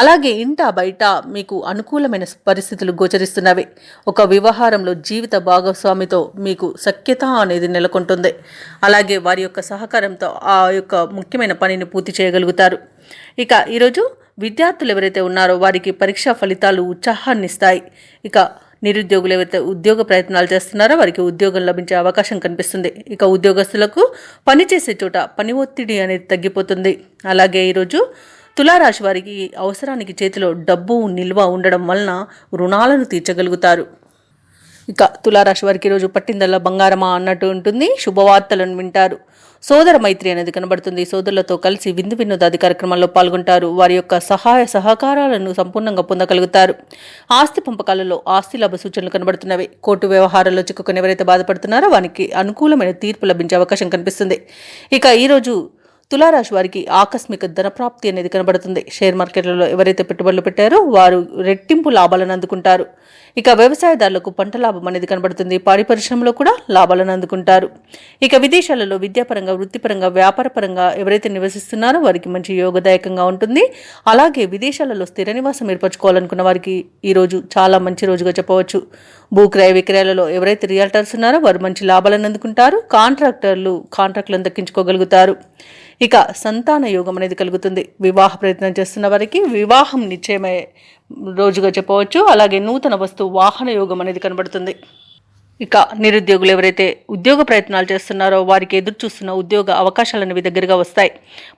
అలాగే ఇంట బయట మీకు అనుకూలమైన పరిస్థితులు గోచరిస్తున్నవి. ఒక వ్యవహారంలో జీవిత భాగస్వామితో మీకు సఖ్యత అనేది నెలకొంటుంది. అలాగే వారి యొక్క సహకారంతో ఆ యొక్క ముఖ్యమైన పనిని పూర్తి చేయగలుగుతారు. ఇక ఈరోజు విద్యార్థులు ఎవరైతే ఉన్నారో వారికి పరీక్షా ఫలితాలు ఉత్సాహాన్ని ఇస్తాయి. ఇక నిరుద్యోగులు ఎవరైతే ఉద్యోగ ప్రయత్నాలు చేస్తున్నారో వారికి ఉద్యోగం లభించే అవకాశం కనిపిస్తుంది. ఇక ఉద్యోగస్తులకు పనిచేసే చోట పని ఒత్తిడి అనేది తగ్గిపోతుంది. అలాగే ఈరోజు తులారాశి వారికి అవసరానికి చేతిలో డబ్బు నిల్వ ఉండడం వలన రుణాలను తీర్చగలుగుతారు. ఇక తులారాశి వారికి ఈరోజు పట్టిందల్లా బంగారమా అన్నట్టు ఉంటుంది. శుభవార్తలను వింటారు. సోదర మైత్రి అనేది కనబడుతుంది. సోదరులతో కలిసి విందు వినోదాది కార్యక్రమాల్లో పాల్గొంటారు. వారి యొక్క సహాయ సహకారాలను సంపూర్ణంగా పొందగలుగుతారు. ఆస్తి పంపకాలలో ఆస్తి లాభ సూచనలు కనబడుతున్నవి. కోర్టు వ్యవహారాల్లో చిక్కుకొని ఎవరైతే బాధపడుతున్నారో వారికి అనుకూలమైన తీర్పు లభించే అవకాశం కనిపిస్తుంది. ఇక ఈరోజు తులారాశి వారికి ఆకస్మిక ధనప్రాప్తి అనేది కనబడుతుంది. షేర్ మార్కెట్లలో ఎవరైతే పెట్టుబడులు పెట్టారో వారు రెట్టింపు లాభాలను అందుకుంటారు. ఇక వ్యవసాయదారులకు పంట లాభం అనేది కనబడుతుంది. పాడి పరిశ్రమలో కూడా లాభాలను అందుకుంటారు. ఇక విదేశాలలో విద్యాపరంగా, వృత్తిపరంగా, వ్యాపారపరంగా ఎవరైతే నివసిస్తున్నారో వారికి మంచి యోగదాయకంగా ఉంటుంది. అలాగే విదేశాలలో స్థిర నివాసం ఏర్పరచుకోవాలనుకున్న వారికి ఈరోజు చాలా మంచి రోజుగా చెప్పవచ్చు. భూక్రయ విక్రయాలలో ఎవరైతే రియల్టర్స్ ఉన్నారో వారు మంచి లాభాలను అందుకుంటారు. కాంట్రాక్టులను దక్కించుకోగలుగుతారు. ఇక సంతాన యోగం అనేది కలుగుతుంది. వివాహ ప్రయత్నం చేస్తున్న వారికి వివాహం నిశ్చయమయ్యే రోజుగా చెప్పవచ్చు. అలాగే నూతన వాహన యోగం అనేది కనబడుతుంది. ఇక నిరుద్యోగులు ఎవరైతే ఉద్యోగ ప్రయత్నాలు చేస్తున్నారో వారికి ఎదురు చూస్తున్న ఉద్యోగ అవకాశాలనేవి దగ్గరగా వస్తాయి.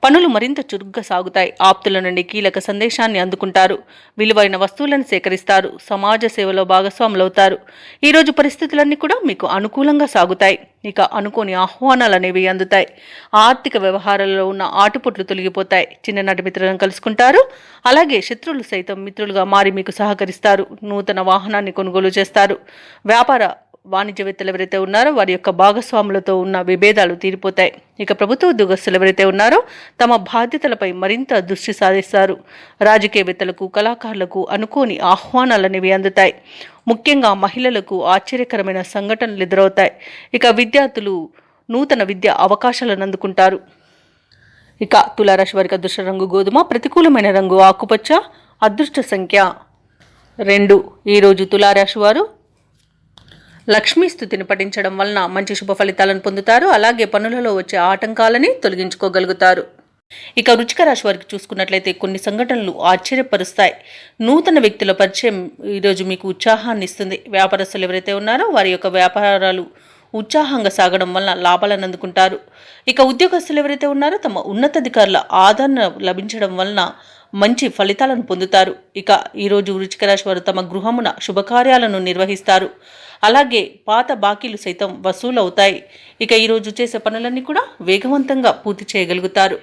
పనులు మరింత చురుగ్గా సాగుతాయి. ఆప్తుల నుండి కీలక సందేశాన్ని అందుకుంటారు. విలువైన వస్తువులను సేకరిస్తారు. సమాజ సేవలో భాగస్వాములవుతారు. ఈరోజు పరిస్థితులన్నీ కూడా మీకు అనుకూలంగా సాగుతాయి. ఇక అనుకోని ఆహ్వానాలు అనేవి అందుతాయి. ఆర్థిక వ్యవహారాలలో ఉన్న ఆటుపోట్లు తొలగిపోతాయి. చిన్ననాటి మిత్రులను కలుసుకుంటారు. అలాగే శత్రువులు సైతం మిత్రులుగా మారి మీకు సహకరిస్తారు. నూతన వాహనాన్ని కొనుగోలు చేస్తారు. వ్యాపార వాణిజ్యవేత్తలు ఎవరైతే ఉన్నారో వారి యొక్క భాగస్వాములతో ఉన్న విభేదాలు తీరిపోతాయి. ఇక ప్రభుత్వ ఉద్యోగస్తులు ఎవరైతే ఉన్నారో తమ బాధ్యతలపై మరింత దృష్టి సాధిస్తారు. రాజకీయవేత్తలకు, కళాకారులకు అనుకోని ఆహ్వానాలనేవి అందుతాయి. ముఖ్యంగా మహిళలకు ఆశ్చర్యకరమైన సంఘటనలు ఎదురవుతాయి. ఇక విద్యార్థులు నూతన విద్యా అవకాశాలను అందుకుంటారు. ఇక తులారాశి వారికి అదృష్ట రంగు గోధుమ, ప్రతికూలమైన రంగు ఆకుపచ్చ, అదృష్ట సంఖ్య 2. ఈరోజు తులారాశి వారు లక్ష్మీ స్థుతిని పఠించడం వలన మంచి శుభ ఫలితాలను పొందుతారు. అలాగే పనులలో వచ్చే ఆటంకాలని తొలగించుకోగలుగుతారు. ఇక వృశ్చిక రాశి వారికి చూసుకున్నట్లయితే కొన్ని సంఘటనలు ఆశ్చర్యపరుస్తాయి. నూతన వ్యక్తుల పరిచయం ఈరోజు మీకు ఉత్సాహాన్ని ఇస్తుంది. వ్యాపారస్తులు ఎవరైతే ఉన్నారో వారి యొక్క వ్యాపారాలు ఉత్సాహంగా సాగడం వలన లాభాలను అందుకుంటారు. ఇక ఉద్యోగస్తులు ఎవరైతే ఉన్నారో తమ ఉన్నతాధికారుల ఆదరణ లభించడం వలన మంచి ఫలితాలను పొందుతారు. ఇక ఈరోజు వృశ్చిక రాశి వారు తమ గృహమున శుభకార్యాలను నిర్వహిస్తారు. అలాగే పాత బాకీలు సైతం వసూలు అవుతాయి. ఇక ఈరోజు చేసే పనులన్నీ కూడా వేగవంతంగా పూర్తి చేయగలుగుతారు.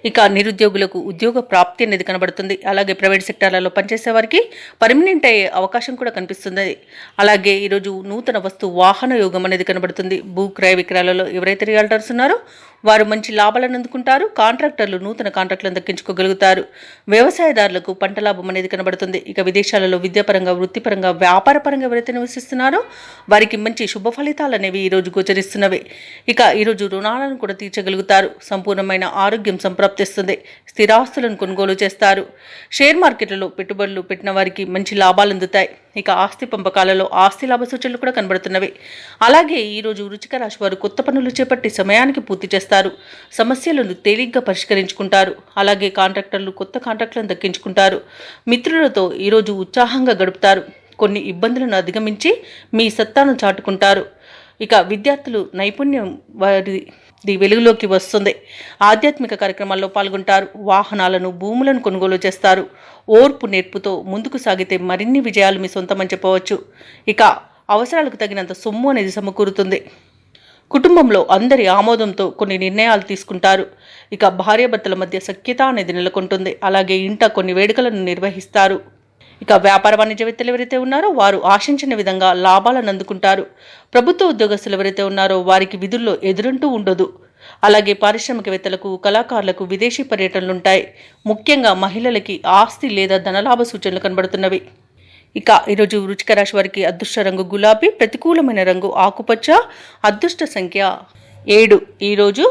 ఇక నిరుద్యోగులకు ఉద్యోగ ప్రాప్తి అనేది కనబడుతుంది. అలాగే ప్రైవేట్ సెక్టార్లలో పనిచేసే వారికి పర్మనెంట్ అయ్యే అవకాశం కూడా కనిపిస్తుంది. అలాగే ఈరోజు నూతన వాహన యోగం అనేది కనబడుతుంది. భూ క్రయ విక్రయాలలో ఎవరైతే రియల్టర్స్ ఉన్నారో వారు మంచి లాభాలను అందుకుంటారు. కాంట్రాక్టర్లు నూతన కాంట్రాక్టులను దక్కించుకోగలుగుతారు. వ్యవసాయదారులకు పంట లాభం అనేది కనబడుతుంది. ఇక విదేశాలలో విద్యాపరంగా, వృత్తిపరంగా, వ్యాపారపరంగా ఎవరైతే నివసిస్తున్నారో వారికి మంచి శుభ ఫలితాలు అనేవి ఈరోజు గోచరిస్తున్నవి. ఇక ఈరోజు రుణాలను కూడా తీర్చగలుగుతారు. సంపూర్ణమైన ఆరోగ్యం సంప్రాప్తిస్తుంది. స్థిరాస్తులను కొనుగోలు చేస్తారు. షేర్ మార్కెట్లలో పెట్టుబడులు పెట్టిన వారికి మంచి లాభాలు అందుతాయి. ఇక ఆస్తి పంపకాలలో ఆస్తి లాభ సూచనలు కూడా కనబడుతున్నవి. అలాగే ఈరోజు వృశ్చిక రాశి వారు కొత్త పనులు చేపట్టి సమయానికి పూర్తి చేస్తారు. సమస్యలను తేలిగ్గా పరిష్కరించుకుంటారు. అలాగే కాంట్రాక్టర్లు కొత్త కాంట్రాక్టులను దక్కించుకుంటారు. మిత్రులతో ఈరోజు ఉత్సాహంగా గడుపుతారు. కొన్ని ఇబ్బందులను అధిగమించి మీ సత్తాను చాటుకుంటారు. ఇక విద్యార్థులు నైపుణ్యం వారి వెలుగులోకి వస్తుంది. ఆధ్యాత్మిక కార్యక్రమాల్లో పాల్గొంటారు. వాహనాలను, భూములను కొనుగోలు చేస్తారు. ఓర్పు నేర్పుతో ముందుకు సాగితే మరిన్ని విజయాలు మీ సొంతమని చెప్పవచ్చు. ఇక అవసరాలకు తగినంత సొమ్ము అనేది సమకూరుతుంది. కుటుంబంలో అందరి ఆమోదంతో కొన్ని నిర్ణయాలు తీసుకుంటారు. ఇక భార్యాభర్తల మధ్య సఖ్యత అనేది నెలకొంటుంది. అలాగే ఇంట కొన్ని వేడుకలను నిర్వహిస్తారు. ఇక వ్యాపార వాణిజ్యవేత్తలు ఎవరైతే ఉన్నారో వారు ఆశించిన విధంగా లాభాలను అందుకుంటారు. ప్రభుత్వ ఉద్యోగస్తులు ఎవరైతే ఉన్నారో వారికి విధుల్లో ఎదురంటూ ఉండదు. అలాగే పారిశ్రామికవేత్తలకు, కళాకారులకు విదేశీ పర్యటనలుంటాయి. ముఖ్యంగా మహిళలకి ఆస్తి లేదా ధనలాభ సూచనలు కనబడుతున్నవి. ఇక ఈరోజు వృశ్చిక రాశి వారికి అదృష్ట రంగు గులాబీ, ప్రతికూలమైన రంగు ఆకుపచ్చ, అదృష్ట సంఖ్య 7. ఈరోజు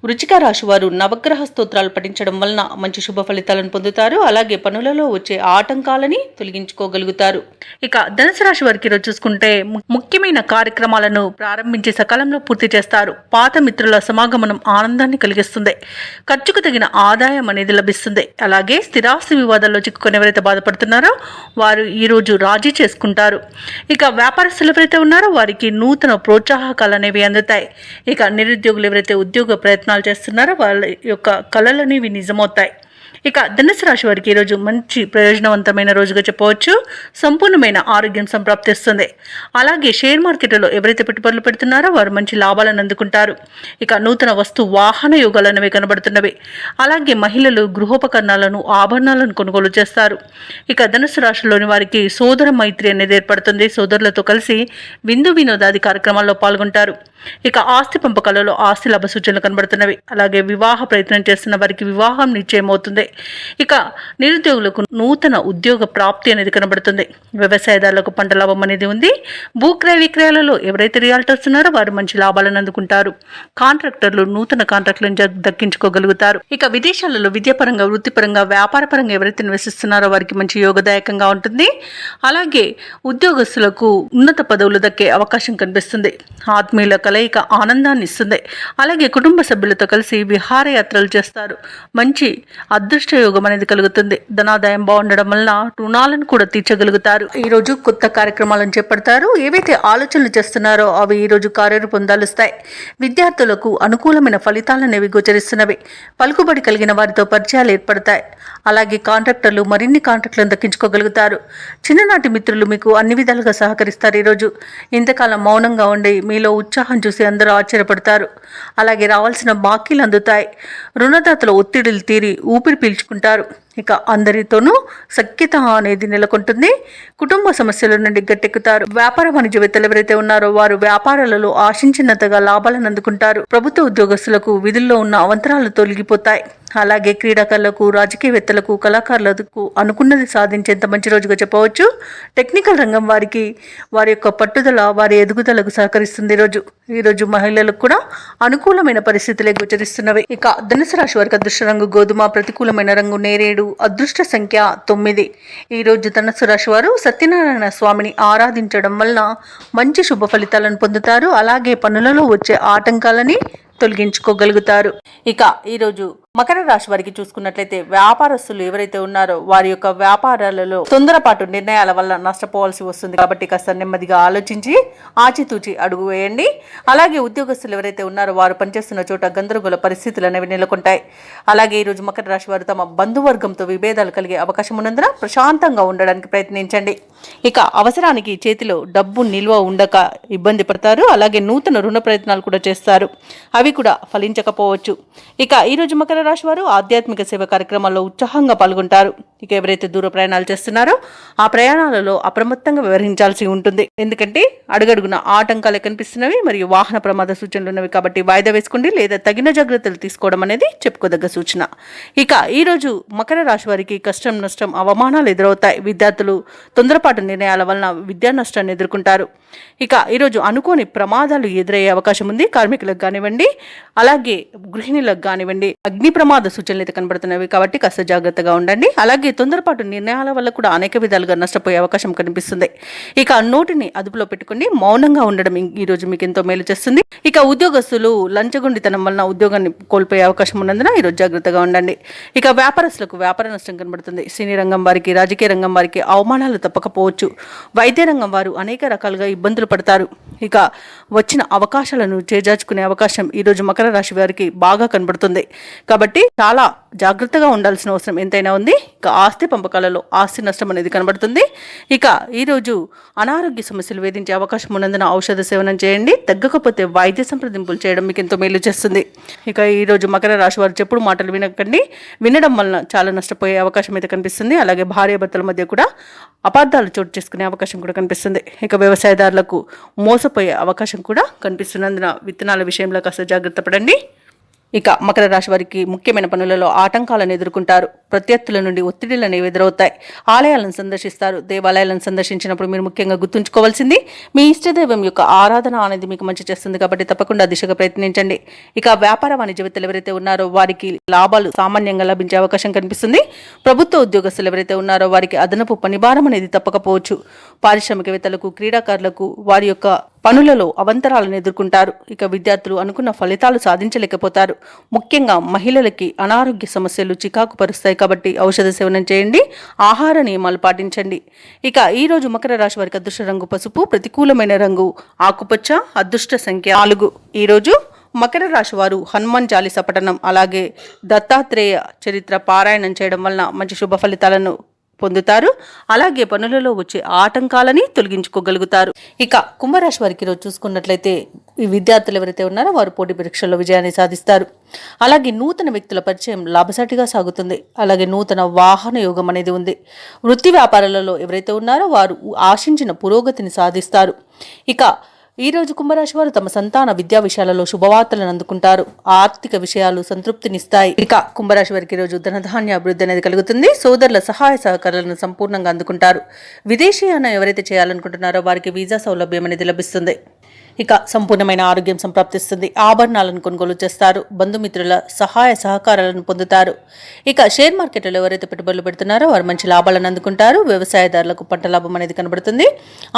వృశ్చిక రాశి వారు నవగ్రహ స్తోత్రాలు పఠించడం వలన మంచి శుభ ఫలితాలను పొందుతారు. అలాగే పనులలో వచ్చే ఆటంకాలని తొలగించుకోగలుగుతారు. ఇక ధనుసు రాశి వారికి ఈరోజు చూసుకుంటే ముఖ్యమైన కార్యక్రమాలను ప్రారంభించి సకాలంలో పూర్తి చేస్తారు. పాత మిత్రుల సమాగమనం ఆనందాన్ని కలిగిస్తుంది. ఖర్చుకు తగిన ఆదాయం అనేది లభిస్తుంది. అలాగే స్థిరాస్తి వివాదాల్లో చిక్కుకొని ఎవరైతే బాధపడుతున్నారో వారు ఈరోజు రాజీ చేసుకుంటారు. ఇక వ్యాపారస్తులు ఎవరైతే ఉన్నారో వారికి నూతన ప్రోత్సాహకాలు అనేవి అందుతాయి. ఇక నిరుద్యోగులు ఎవరైతే ఉద్యోగ ప్రయత్నాలు చేస్తున్నారో వాళ్ళ యొక్క కళలు అనేవి నిజమవుతాయి. ఇక ధనుసు రాశి వారికి ఈరోజు మంచి ప్రయోజనవంతమైన రోజుగా చెప్పవచ్చు. సంపూర్ణమైన ఆరోగ్యం సంప్రాప్తిస్తుంది. అలాగే షేర్ మార్కెట్లో ఎవరైతే పెట్టుబడులు పెడుతున్నారో వారు మంచి లాభాలను అందుకుంటారు. ఇక నూతన వస్తు వాహన యోగాలు అనేవి కనబడుతున్నవి. అలాగే మహిళలు గృహోపకరణాలను ఆభరణాలను కొనుగోలు చేస్తారు. ఇక ధనుసు రాశిలోని వారికి సోదర మైత్రి అనేది ఏర్పడుతుంది. సోదరులతో కలిసి విందు వినోదాది కార్యక్రమాల్లో పాల్గొంటారు. ఇక ఆస్తి పంపకాలలో ఆస్తి లాభ సూచనలు కనబడుతున్నవి. అలాగే వివాహ ప్రయత్నం చేస్తున్న వారికి వివాహం నిశ్చయమవుతుంది. ఇక నిరుద్యోగులకు నూతన ఉద్యోగ ప్రాప్తి అనేది కనబడుతుంది. వ్యవసాయదారులకు పంట లాభం అనేది ఉంది. భూక్రయ విక్రయాలలో ఎవరైతే రియాల్టర్స్ ఉన్నారో వారు మంచి లాభాలను అందుకుంటారు. కాంట్రాక్టర్లు నూతన కాంట్రాక్టులను దక్కించుకోగలుగుతారు. ఇక విదేశాలలో విద్యాపరంగా, వృత్తిపరంగా, వ్యాపారపరంగా ఎవరైతే నివసిస్తున్నారో వారికి మంచి యోగదాయకంగా ఉంటుంది. అలాగే ఉద్యోగస్తులకు ఉన్నత పదవులు దక్కే అవకాశం కనిపిస్తుంది. ఆత్మీయుల కలయిక ఆనందాన్ని ఇస్తుంది. అలాగే కుటుంబ సభ్యులతో కలిసి విహారయాత్రలు చేస్తారు. మంచి అదృష్ట యోగం అనేది కలుగుతుంది. ధనాదాయం బాగుండడం వలన రుణాలను కూడా తీర్చగలుగుతారు. ఈ రోజు కొత్త కార్యక్రమాలను చేపడతారు. ఏవైతే ఆలోచనలు చేస్తున్నారో అవి ఈ రోజు కార్యరూపం దాలుస్తాయి. విద్యార్థులకు అనుకూలమైన ఫలితాలు అనేవి గోచరిస్తున్నవి. పలుకుబడి కలిగిన వారితో పరిచయాలు ఏర్పడతాయి. అలాగే కాంట్రాక్టర్లు మరిన్ని కాంట్రాక్టులను దక్కించుకోగలుగుతారు. చిన్ననాటి మిత్రులు మీకు అన్ని విధాలుగా సహకరిస్తారు. ఈరోజు ఇంతకాలం మౌనంగా ఉండి మీలో ఉత్సాహం చూసి అందరూ ఆశ్చర్యపడతారు. అలాగే రావాల్సిన బాకీలు అందుతాయి. రుణదాతల ఒత్తిడిలు తీరి ఊపిరి పీల్చుకుంటారు. ఇక అందరితోనూ సఖ్యత అనేది నెలకొంటుంది. కుటుంబ సమస్యల నుండి గట్టెక్కుతారు. వ్యాపార వాణిజ్యవేత్తలు ఎవరైతే ఉన్నారో వారు వ్యాపారాలలో ఆశించినంతగా లాభాలను అందుకుంటారు. ప్రభుత్వ ఉద్యోగస్తులకు విధుల్లో ఉన్న అవంతరాలు తొలగిపోతాయి. అలాగే క్రీడాకారులకు, రాజకీయవేత్తలకు, కళాకారులకు అనుకున్నది సాధించేంత మంచి రోజుగా చెప్పవచ్చు. టెక్నికల్ రంగం వారికి వారి యొక్క పట్టుదల వారి ఎదుగుదలకు సహకరిస్తుంది. ఈరోజు మహిళలకు కూడా అనుకూలమైన పరిస్థితులే గోచరిస్తున్నవి. ఇక ధనుసు రాశి వారికి అదృష్ట రంగు గోధుమ, ప్రతికూలమైన రంగు నేరేడు, అదృష్ట సంఖ్య 9. ఈరోజు ధనుసు రాశి వారు సత్యనారాయణ స్వామిని ఆరాధించడం వలన మంచి శుభ ఫలితాలను పొందుతారు. అలాగే పనులలో వచ్చే ఆటంకాలని తొలగించుకోగలుగుతారు. ఇక ఈరోజు మకర రాశి వారికి చూసుకున్నట్లయితే వ్యాపారస్తులు ఎవరైతే ఉన్నారో వారి యొక్క వ్యాపారాలలో తొందరపాటు నిర్ణయాల వల్ల నష్టపోవాల్సి వస్తుంది. కాబట్టి కాస్త నెమ్మదిగా ఆలోచించి ఆచితూచి అడుగు వేయండి. అలాగే ఉద్యోగస్తులు ఎవరైతే ఉన్నారో వారు పనిచేస్తున్న చోట గందరగోళ పరిస్థితులు అనేవి నెలకొంటాయి. అలాగే ఈరోజు మకర రాశి వారు తమ బంధువర్గంతో విభేదాలు కలిగే అవకాశం ఉన్నందున ప్రశాంతంగా ఉండడానికి ప్రయత్నించండి. ఇక అవసరానికి చేతిలో డబ్బు నిల్వ ఉండక ఇబ్బంది పడతారు. అలాగే నూతన రుణ ప్రయత్నాలు కూడా చేస్తారు. అవి కూడా ఫలించకపోవచ్చు. ఇక ఈరోజు మకర రాశి వారు ఆధ్యాత్మిక సేవ కార్యక్రమాల్లో ఉత్సాహంగా పాల్గొంటారు. ఇక ఎవరైతే దూర ప్రయాణాలు చేస్తున్నారో ఆ ప్రయాణాలలో అప్రమత్తంగా వ్యవహరించాల్సి ఉంటుంది. ఎందుకంటే అడుగడుగున ఆటంకాలు కనిపిస్తున్నవి మరియు వాహన ప్రమాద సూచనలు ఉన్నవి. కాబట్టి వాయిదా వేసుకోండి లేదా తగిన జాగ్రత్తలు తీసుకోవడం అనేది చెప్పుకోదగ్గ సూచన. ఇక ఈరోజు మకర రాశి వారికి కష్టం, నష్టం, అవమానాలు ఎదురవుతాయి. విద్యార్థులు తొందరపాటు నిర్ణయాల వలన విద్యా నష్టాన్ని ఎదుర్కొంటారు. ఇక ఈరోజు అనుకోని ప్రమాదాలు ఎదురయ్యే అవకాశం ఉంది. కార్మికులకు కానివ్వండి, అలాగే గృహిణులకు కానివ్వండి అగ్ని ప్రమాద సూచనలు అయితే కనబడుతున్నవి. కాబట్టి కాస్త జాగ్రత్తగా ఉండండి. అలాగే తొందరపాటు నిర్ణయాల వల్ల కూడా అనేక విధాలుగా నష్టపోయే అవకాశం కనిపిస్తుంది. ఇక నోటిని అదుపులో పెట్టుకుని మౌనంగా ఉండడం ఈరోజు మీకు ఎంతో మేలు చేస్తుంది. ఇక ఉద్యోగస్తులు లంచగొండితనం వలన ఉద్యోగాన్ని కోల్పోయే అవకాశం ఉన్నందున ఈరోజు జాగ్రత్తగా ఉండండి. ఇక వ్యాపారస్తులకు వ్యాపార నష్టం కనబడుతుంది. సినీ రంగం వారికి, రాజకీయ రంగం వారికి అవమానాలు తప్పకపోవచ్చు. వైద్య రంగం వారు అనేక రకాలుగా ఇబ్బందులు పడతారు. ఇక వచ్చిన అవకాశాలను చేజార్చుకునే అవకాశం ఈరోజు మకర రాశి వారికి బాగా కనబడుతుంది. కాబట్టి చాలా జాగ్రత్తగా ఉండాల్సిన అవసరం ఎంతైనా ఉంది. ఇక ఆస్తి పంపకాలలో ఆస్తి నష్టం అనేది కనబడుతుంది. ఇక ఈరోజు అనారోగ్య సమస్యలు వేధించే అవకాశం ఉన్నందున ఔషధ సేవనం చేయండి. తగ్గకపోతే వైద్య సంప్రదింపులు చేయడం మీకు ఎంతో మేలు చేస్తుంది. ఇక ఈరోజు మకర రాశి వారు చెప్పుడు మాటలు వినకండి. వినడం వలన చాలా నష్టపోయే అవకాశం అయితే కనిపిస్తుంది. అలాగే భార్యాభర్తల మధ్య కూడా అపార్థాలు చోటు చేసుకునే అవకాశం కూడా కనిపిస్తుంది. ఇక వ్యవసాయదారులకు మోసపోయే అవకాశం కూడా కనిపిస్తున్నందున విత్తనాల విషయంలో కాస్త జాగ్రత్త పడండి. ఇక మకర రాశి వారికి ముఖ్యమైన పనులలో ఆటంకాలను ఎదుర్కొంటారు. ప్రత్యర్థుల నుండి ఒత్తిడిలను ఎదురవుతాయి. ఆలయాలను సందర్శిస్తారు. దేవాలయాలను సందర్శించినప్పుడు మీరు ముఖ్యంగా గుర్తుంచుకోవాల్సింది మీ ఇష్టదైవం యొక్క ఆరాధన అనేది మీకు మంచి చేస్తుంది. కాబట్టి తప్పకుండా దిశగా ప్రయత్నించండి. ఇక వ్యాపార వాణిజ్యవేత్తలు ఎవరైతే ఉన్నారో వారికి లాభాలు సామాన్యంగా లభించే అవకాశం కనిపిస్తుంది. ప్రభుత్వ ఉద్యోగస్తులు ఎవరైతే ఉన్నారో వారికి అదనపు పనిభారం అనేది తప్పకపోవచ్చు. పారిశ్రామికవేత్తలకు, క్రీడాకారులకు వారి యొక్క పనులలో అవంతరాలను ఎదుర్కొంటారు. ఇక విద్యార్థులు అనుకున్న ఫలితాలు సాధించలేకపోతారు. ముఖ్యంగా మహిళలకి అనారోగ్య సమస్యలు చికాకు పరుస్తాయి. కాబట్టి ఔషధ సేవనం చేయండి. ఆహార నియమాలు పాటించండి. ఇక ఈరోజు మకర రాశి వారికి అదృష్ట రంగు పసుపు, ప్రతికూలమైన రంగు ఆకుపచ్చ, అదృష్ట సంఖ్య 4. ఈరోజు మకర రాశి వారు హనుమాన్ చాలీస పఠనం అలాగే దత్తాత్రేయ చరిత్ర పారాయణం చేయడం వలన మంచి శుభ ఫలితాలను పొందుతారు. అలాగే పనులలో వచ్చే ఆటంకాలని తొలగించుకోగలుగుతారు. ఇక కుంభరాశి వారికి ఈరోజు చూసుకున్నట్లయితే ఈ విద్యార్థులు ఎవరైతే ఉన్నారో వారు పోటీ పరీక్షల్లో విజయాన్ని సాధిస్తారు. అలాగే నూతన వ్యక్తుల పరిచయం లాభసాటిగా సాగుతుంది. అలాగే నూతన వాహన యోగం అనేది ఉంది. వృత్తి వ్యాపారాలలో ఎవరైతే ఉన్నారో వారు ఆశించిన పురోగతిని సాధిస్తారు. ఇక ఈ రోజు కుంభరాశి వారు తమ సంతాన విద్యా విషయాలలో శుభవార్తలను అందుకుంటారు. ఆర్థిక విషయాలు సంతృప్తినిస్తాయి. ఇక కుంభరాశి వారికి ఈ రోజు ధనధాన్య అభివృద్ధి అనేది కలుగుతుంది. సోదరుల సహాయ సహకారాలను సంపూర్ణంగా అందుకుంటారు. విదేశీయానం ఎవరైతే చేయాలనుకుంటున్నారో వారికి వీసా సౌలభ్యం అనేది లభిస్తుంది. ఇక సంపూర్ణమైన ఆరోగ్యం సంప్రాప్తిస్తుంది. ఆభరణాలను కొనుగోలు చేస్తారు. బంధుమిత్రుల సహాయ సహకారాలను పొందుతారు. ఇక షేర్ మార్కెట్లో ఎవరైతే పెట్టుబడులు పెడుతున్నారో వారు మంచి లాభాలను అందుకుంటారు. వ్యవసాయదారులకు పంట లాభం అనేది కనబడుతుంది.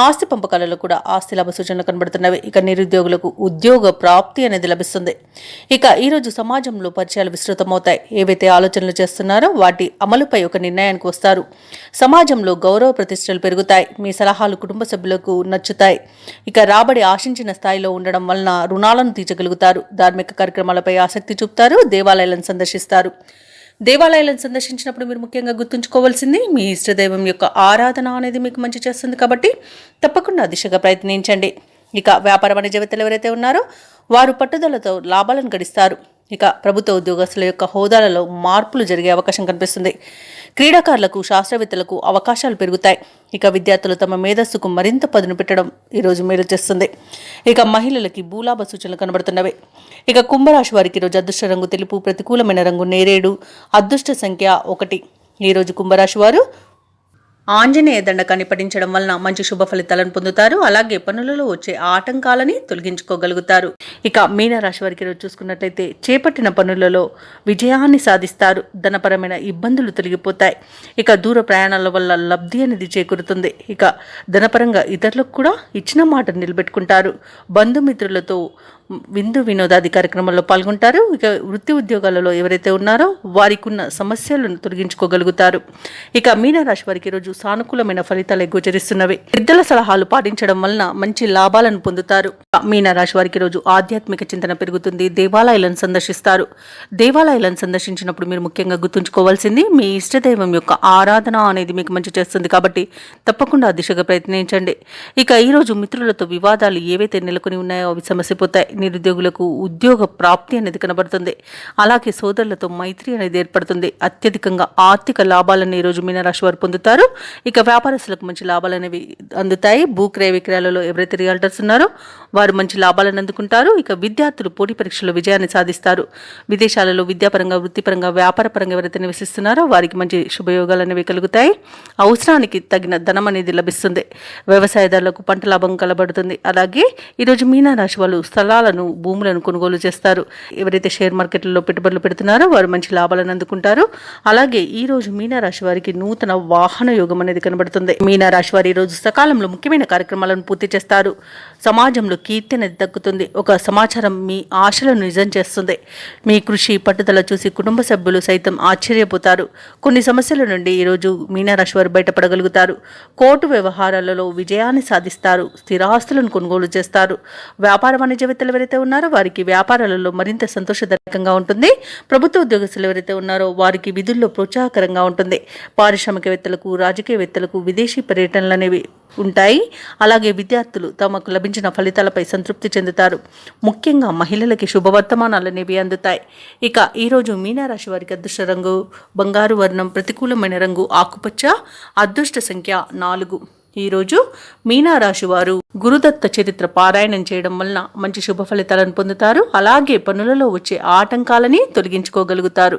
ఆస్తి పంపకాలలో కూడా ఆస్తి లాభ సూచనలు కనబడుతున్నవి. ఇక నిరుద్యోగులకు ఉద్యోగ ప్రాప్తి అనేది లభిస్తుంది. ఇక ఈరోజు సమాజంలో పరిచయాలు విస్తృతమవుతాయి. ఏవైతే ఆలోచనలు చేస్తున్నారో వాటి అమలుపై ఒక నిర్ణయానికి వస్తారు. సమాజంలో గౌరవ ప్రతిష్టలు పెరుగుతాయి. మీ సలహాలు కుటుంబ సభ్యులకు నచ్చుతాయి. ఇక రాబడి ఆశించిన స్థాయిలో ఉండడం వలన రుణాలను తీర్చగలుగుతారు. ధార్మిక కార్యక్రమాలపై ఆసక్తి చూపుతారు. దేవాలయాలను సందర్శిస్తారు. దేవాలయాలను సందర్శించినప్పుడు మీరు ముఖ్యంగా గుర్తుంచుకోవాల్సింది మీ ఇష్టదైవం యొక్క ఆరాధన అనేది మీకు మంచి చేస్తుంది. కాబట్టి తప్పకుండా దిశగా ప్రయత్నించండి. ఇక వ్యాపార వాణిజ్యవేత్తలు ఎవరైతే ఉన్నారో వారు పట్టుదలతో లాభాలను గడిస్తారు. ఇక ప్రభుత్వ ఉద్యోగస్తుల యొక్క హోదాలలో మార్పులు జరిగే అవకాశం కనిపిస్తుంది. క్రీడాకారులకు శాస్త్రవేత్తలకు అవకాశాలు పెరుగుతాయి. ఇక విద్యార్థులు తమ మేధస్సుకు మరింత పదును పెట్టడం ఈరోజు మేలు చేస్తుంది. ఇక మహిళలకి భూలాభ సూచనలు కనబడుతున్నవి. ఇక కుంభరాశి వారికి ఈరోజు అదృష్ట రంగు తెలుపు, ప్రతికూలమైన రంగు నేరేడు, అదృష్ట సంఖ్య 1. ఈరోజు కుంభరాశి వారు ఆంజనేయ దండకాన్ని పఠించడం వలన మంచి శుభ ఫలితాలను పొందుతారు. అలాగే పనులలో వచ్చే ఆటంకాలని తొలగించుకోగలుగుతారు. ఇక మీనరాశి వారికి రోజు చూసుకున్నట్లయితే చేపట్టిన పనులలో విజయాన్ని సాధిస్తారు. ధనపరమైన ఇబ్బందులు తొలగిపోతాయి. ఇక దూర ప్రయాణాల వల్ల లబ్ధి అనేది చేకూరుతుంది. ఇక ధనపరంగా ఇతరులకు కూడా ఇచ్చిన మాట నిలబెట్టుకుంటారు. బంధుమిత్రులతో విందు వినోదాది కార్యక్రమాల్లో పాల్గొంటారు. ఇక వృత్తి ఉద్యోగాలలో ఎవరైతే ఉన్నారో వారికి ఉన్న సమస్యలను తొలగించుకోగలుగుతారు. ఇక మీనరాశి వారికి రోజు సానుకూలమైన ఫలితాలు గోచరిస్తున్నవి. పెద్దల సలహాలు పాటించడం వలన మంచి లాభాలను పొందుతారు. మీనరాశి వారికి రోజు ఆధ్యాత్మిక చింతన పెరుగుతుంది. దేవాలయాలను సందర్శిస్తారు. దేవాలయాలను సందర్శించినప్పుడు మీరు ముఖ్యంగా గుర్తుంచుకోవాల్సింది మీ ఇష్టదైవం యొక్క ఆరాధన అనేది మీకు మంచి చేస్తుంది. కాబట్టి తప్పకుండా దిశగా ప్రయత్నించండి. ఇక ఈరోజు మిత్రులతో వివాదాలు ఏవైతే నెలకొని ఉన్నాయో అవి సమసిపోతాయి. నిరుద్యోగులకు ఉద్యోగ ప్రాప్తి అనేది కనబడుతుంది. అలాగే సోదరులతో మైత్రి అనేది ఏర్పడుతుంది. అత్యధికంగా ఆర్థిక లాభాలను ఈరోజు మీనరాశి వారు పొందుతారు. ఇక వ్యాపారస్తులకు మంచి లాభాలు అనేవి అందుతాయి. భూక్రయ విక్రయాలలో ఎవరైతే రియల్టర్స్ ఉన్నారో వారు మంచి లాభాలను అందుకుంటారు. ఇక విద్యార్థులు పోటీ పరీక్షల్లో విజయాన్ని సాధిస్తారు. విదేశాలలో విద్యాపరంగా, వృత్తిపరంగా, వ్యాపారపరంగా ఎవరైతే నివసిస్తున్నారో వారికి మంచి శుభయోగాలు అనేవి కలుగుతాయి. అవసరానికి తగిన ధనం అనేది లభిస్తుంది. వ్యవసాయదారులకు పంట లాభం కలబడుతుంది. అలాగే ఈరోజు మీనరాశి వాళ్ళు స్థలాలను, భూములను కొనుగోలు చేస్తారు. ఎవరైతే షేర్ మార్కెట్లలో పెట్టుబడులు పెడుతున్నారో వారు మంచి లాభాలను అందుకుంటారు. అలాగే ఈ రోజు మీనరాశి వారికి నూతన వాహన యోగం అనేది కనబడుతుంది. మీనరాశి వారి ఈ రోజు సకాలంలో ముఖ్యమైన కార్యక్రమాలను పూర్తి చేస్తారు. సమాజంలో కీర్తి అనేది దక్కుతుంది. ఒక సమాచారం మీ ఆశలను నిజం చేస్తుంది. మీ కృషి, పట్టుదల చూసి కుటుంబ సభ్యులు సైతం ఆశ్చర్యపోతారు. కొన్ని సమస్యల నుండి ఈరోజు మీనరాశి వారు బయటపడగలుగుతారు. కోర్టు వ్యవహారాలలో విజయాన్ని సాధిస్తారు. స్థిరాస్తులను కొనుగోలు చేస్తారు. వ్యాపార వాణిజ్యవేత్తలు ఎవరైతే ఉన్నారో వారికి వ్యాపారాలలో మరింత సంతోషదాయకంగా ఉంటుంది. ప్రభుత్వ ఉద్యోగస్తులు ఎవరైతే ఉన్నారో వారికి విధుల్లో ప్రోత్సాహకరంగా ఉంటుంది. పారిశ్రామికవేత్తలకు, రాజకీయవేత్తలకు విదేశీ పర్యటనలు అనేవి ఉంటాయి. అలాగే విద్యార్థులు తమకు లభించిన ఫలితాలపై సంతృప్తి చెందుతారు. ముఖ్యంగా మహిళలకి శుభవర్తమానాలు అనేవి అందుతాయి. ఇక ఈరోజు మీనరాశి వారికి అదృష్ట రంగు బంగారు వర్ణం, ప్రతికూలమైన రంగు ఆకుపచ్చ, అదృష్ట సంఖ్య 4. ఈరోజు మీనరాశి వారు గురుదత్త చరిత్ర పారాయణం చేయడం వలన మంచి శుభ ఫలితాలను పొందుతారు. అలాగే పనులలో వచ్చే ఆటంకాలని తొలగించుకోగలుగుతారు.